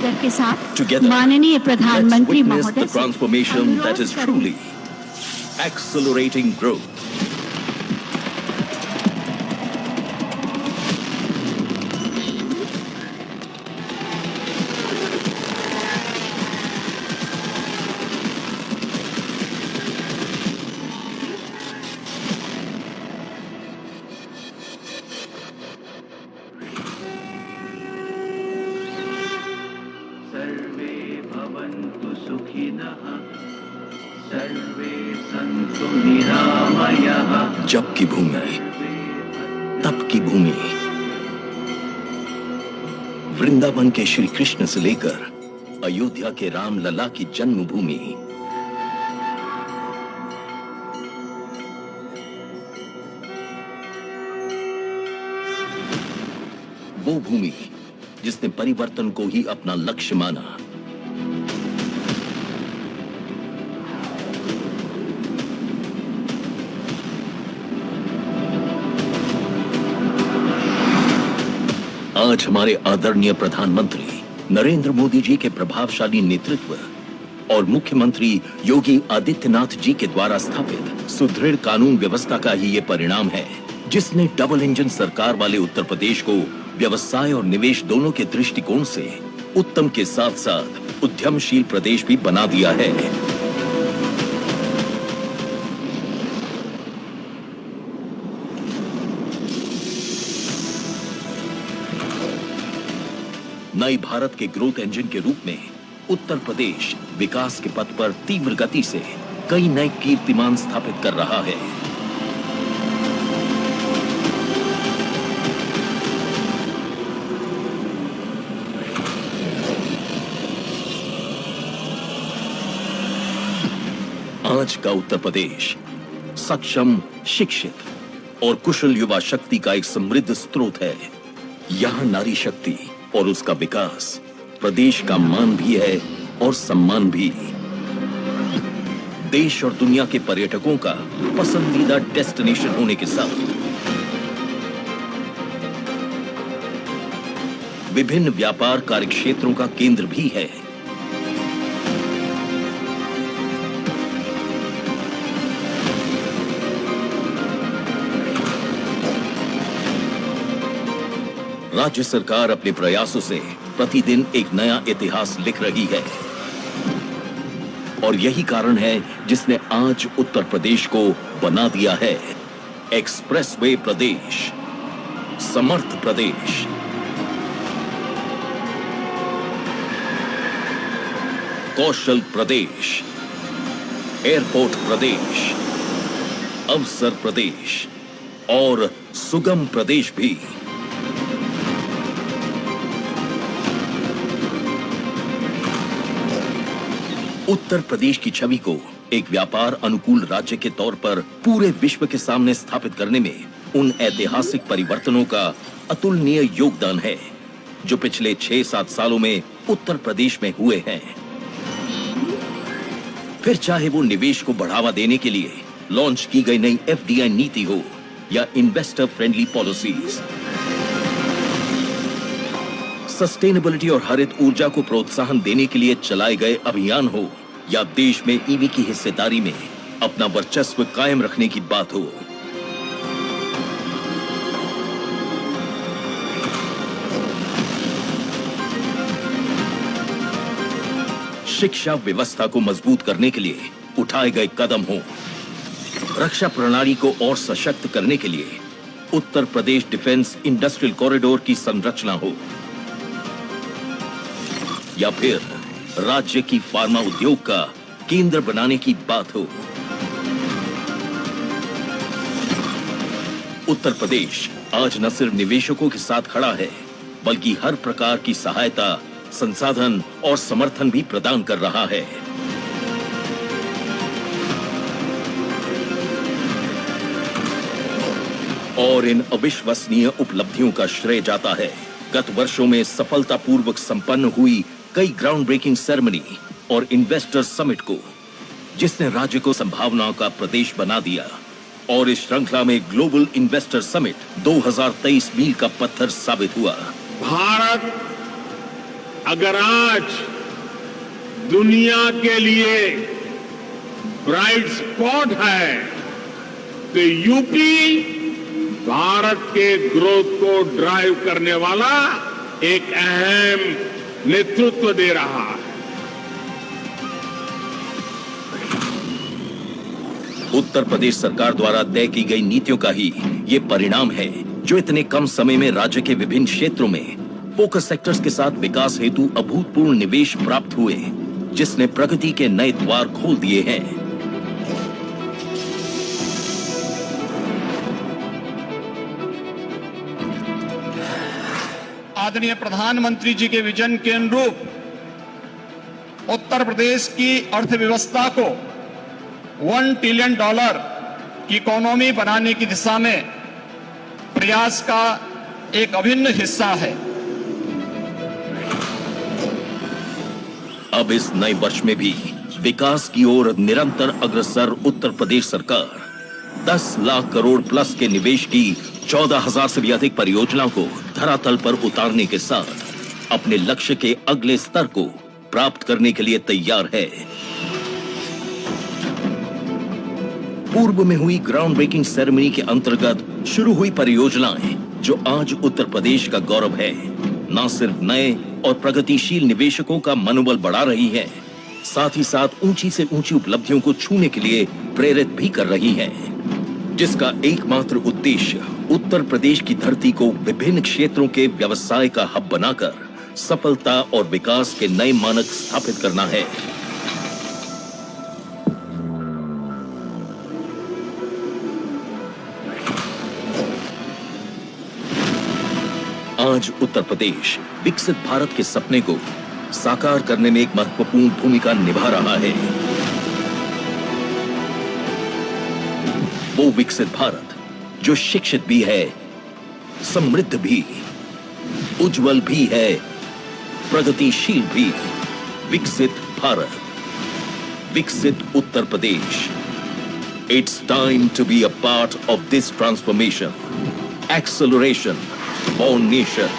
आदर के साथ Together, माननीय प्रधानमंत्री let's witness महोदय the transformation that is truly accelerating growth. सर्वे भवन्तु सुखिनः सर्वे सन्तु निरामयः। जब की भूमि, तब की भूमि, वृंदावन के श्री कृष्ण से लेकर अयोध्या के राम लला की जन्मभूमि, वो भूमि जिसने परिवर्तन को ही अपना लक्ष्य माना। आज हमारे आदरणीय प्रधानमंत्री नरेंद्र मोदी जी के प्रभावशाली नेतृत्व और मुख्यमंत्री योगी आदित्यनाथ जी के द्वारा स्थापित सुदृढ़ कानून व्यवस्था का ही ये परिणाम है, जिसने डबल इंजन सरकार वाले उत्तर प्रदेश को व्यवसाय और निवेश दोनों के दृष्टिकोण से उत्तम के साथ साथ उद्यमशील प्रदेश भी बना दिया है। नए भारत के ग्रोथ इंजन के रूप में उत्तर प्रदेश विकास के पथ पर तीव्र गति से कई नए कीर्तिमान स्थापित कर रहा है। आज का उत्तर प्रदेश सक्षम, शिक्षित और कुशल युवा शक्ति का एक समृद्ध स्रोत है। यहाँ नारी शक्ति और उसका विकास प्रदेश का मान भी है और सम्मान भी। देश और दुनिया के पर्यटकों का पसंदीदा डेस्टिनेशन होने के साथ विभिन्न व्यापार कार्यक्षेत्रों का केंद्र भी है। राज्य सरकार अपने प्रयासों से प्रतिदिन एक नया इतिहास लिख रही है और यही कारण है जिसने आज उत्तर प्रदेश को बना दिया है एक्सप्रेसवे प्रदेश, समर्थ प्रदेश। कौशल प्रदेश, एयरपोर्ट प्रदेश, अवसर प्रदेश और सुगम प्रदेश भी। उत्तर प्रदेश की छवि को एक व्यापार अनुकूल राज्य के तौर पर पूरे विश्व के सामने स्थापित करने में उन ऐतिहासिक परिवर्तनों का अतुलनीय योगदान है जो पिछले 6-7 सालों में उत्तर प्रदेश में हुए हैं। फिर चाहे वो निवेश को बढ़ावा देने के लिए लॉन्च की गई नई FDI नीति हो या इन्वेस्टर फ्रेंडली पॉलिसीज, सस्टेनेबिलिटी और हरित ऊर्जा को प्रोत्साहन देने के लिए चलाए गए अभियान हो या देश में ईवी की हिस्सेदारी में अपना वर्चस्व कायम रखने की बात हो। शिक्षा व्यवस्था को मजबूत करने के लिए उठाए गए कदम हो, रक्षा प्रणाली को और सशक्त करने के लिए Uttar Pradesh defence industrial corridor की संरचना हो या फिर राज्य की फार्मा उद्योग का केंद्र बनाने की बात हो। उत्तर प्रदेश आज न सिर्फ निवेशकों के साथ खड़ा है बल्कि हर प्रकार की सहायता, संसाधन और समर्थन भी प्रदान कर रहा है। और इन अविश्वसनीय उपलब्धियों का श्रेय जाता है गत वर्षों में सफलतापूर्वक संपन्न हुई कई ग्राउंड ब्रेकिंग सेरेमनी और इन्वेस्टर समिट को, जिसने राज्य को संभावनाओं का प्रदेश बना दिया। और इस श्रृंखला में ग्लोबल इन्वेस्टर समिट 2023 मील का पत्थर साबित हुआ। भारत अगर आज दुनिया के लिए ब्राइट स्पॉट है तो यूपी भारत के ग्रोथ को ड्राइव करने वाला एक अहम नेतृत्व दे रहा है। उत्तर प्रदेश सरकार द्वारा तय की गई नीतियों का ही ये परिणाम है जो इतने कम समय में राज्य के विभिन्न क्षेत्रों में फोकस सेक्टर्स के साथ विकास हेतु अभूतपूर्व निवेश प्राप्त हुए, जिसने प्रगति के नए द्वार खोल दिए हैं। आदरणीय प्रधानमंत्री जी के विजन के अनुरूप उत्तर प्रदेश की अर्थव्यवस्था को $1 ट्रिलियन की इकोनॉमी बनाने की दिशा में प्रयास का एक अभिन्न हिस्सा है। अब इस नए वर्ष में भी विकास की ओर निरंतर अग्रसर उत्तर प्रदेश सरकार 10 लाख करोड़ प्लस के निवेश की 14,000 से भी अधिक परियोजनाओं को धरातल पर उतारने के साथ अपने लक्ष्य के अगले स्तर को प्राप्त करने के लिए तैयार है। पूर्व में हुई ग्राउंड ब्रेकिंग सेरेमनी के अंतर्गत शुरू हुई परियोजनाएं जो आज उत्तर प्रदेश का गौरव है, न सिर्फ नए और प्रगतिशील निवेशकों का मनोबल बढ़ा रही है, साथ ही साथ ऊंची से ऊंची उपलब्धियों को छूने के लिए प्रेरित भी कर रही है, जिसका एकमात्र उद्देश्य उत्तर प्रदेश की धरती को विभिन्न क्षेत्रों के व्यवसाय का हब बनाकर सफलता और विकास के नए मानक स्थापित करना है। आज उत्तर प्रदेश विकसित भारत के सपने को साकार करने में एक महत्वपूर्ण भूमिका निभा रहा है। वो विकसित भारत जो शिक्षित भी है, समृद्ध भी, उज्जवल भी है, प्रगतिशील भी। विकसित भारत, विकसित Uttar Pradesh. It's time to be a part of this transformation. Acceleration for nation.